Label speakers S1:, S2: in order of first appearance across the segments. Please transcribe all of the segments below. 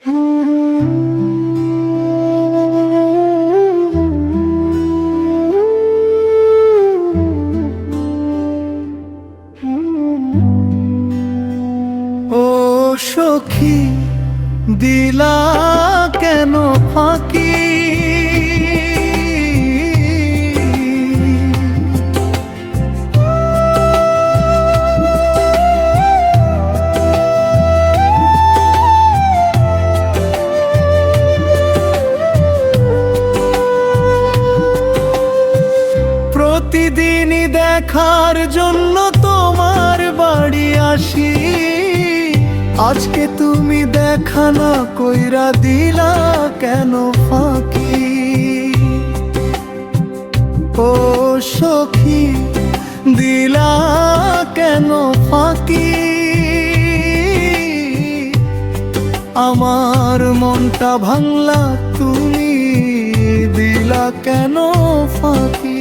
S1: ও সখী, দিলা কেন ফাঁকি? প্রতিদিনই দেখার জন্য তোমার বাড়ি আসি, আজকে তুমি দেখা না কইরা দিলা কেন ফাঁকি? ও সখী, দিলা কেন ফাঁকি? আমার মনটা ভাঙলা তুমি, দিলা কেন ফাঁকি?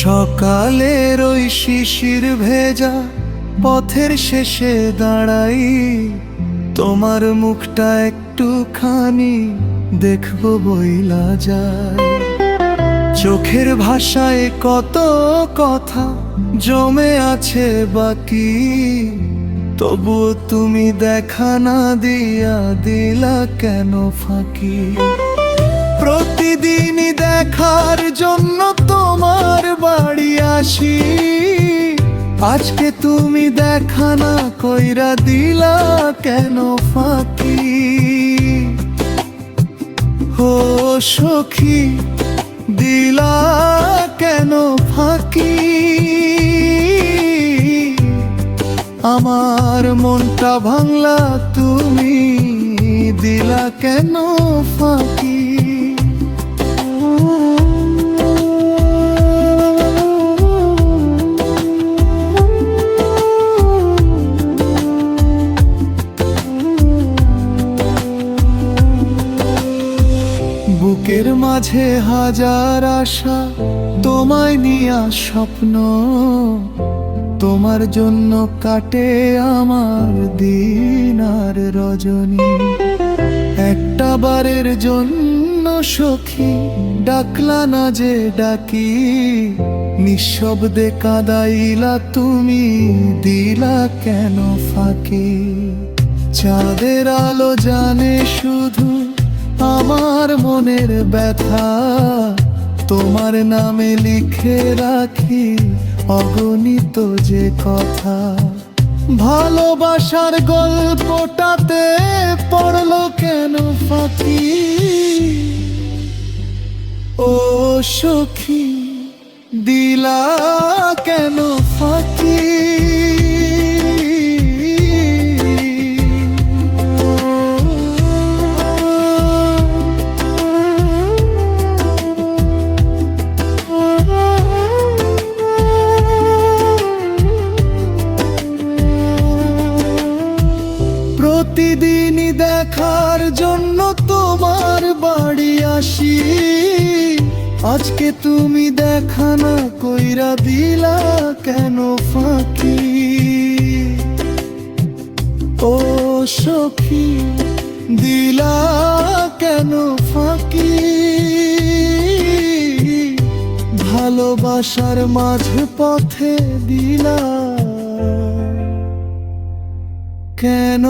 S1: সকালের ওই শিশির ভেজা পথের শেষে দাঁড়াই, তোমার মুখটা একটুখানি দেখবো বইলা যায়। চোখের ভাষায় কত কথা জমে আছে বাকি, তবুও তুমি দেখা না দিয়া দিলা কেন ফাঁকি? প্রতিদিনই দেখার জন্য তোমার বাড়ি আসি, আজকে তুমি দেখা না কইরা দিলা কেন ফাঁকি? ও সখী, দিলা কেন ফাঁকি? আমার মনটা ভাঙলা তুমি, দিলা কেন ফাঁকি? বুকের মাঝে হাজার আশা, তোমায় নিয়া স্বপ্ন, তোমার জন্য কাটে আমার দিন আর রজনী। একটা বারের জন্য সখী ডাকলা না যে ডাকি, নিঃশব্দে কাঁদাইলা তুমি, দিলা কেন ফাঁকি? চাঁদের আলো জানে শুধু আমার মনের ব্যথা, তোমার নামে লিখে রাখি অগণিত যে কথা। ভালোবাসার গল্পটাতে পড়লো কেন ফাঁকি? ও সখী, দিলা কেন ফাঁকি? প্রতিদিনই দেখার জন্য তোমার বাড়ি আসি, আজকে তুমি দেখা না কইরা দিলা কেন ফাঁকি? ও সখী, দিলা কেন ফাঁকি? ভালোবাসার মাঝ পথে দিলা কেন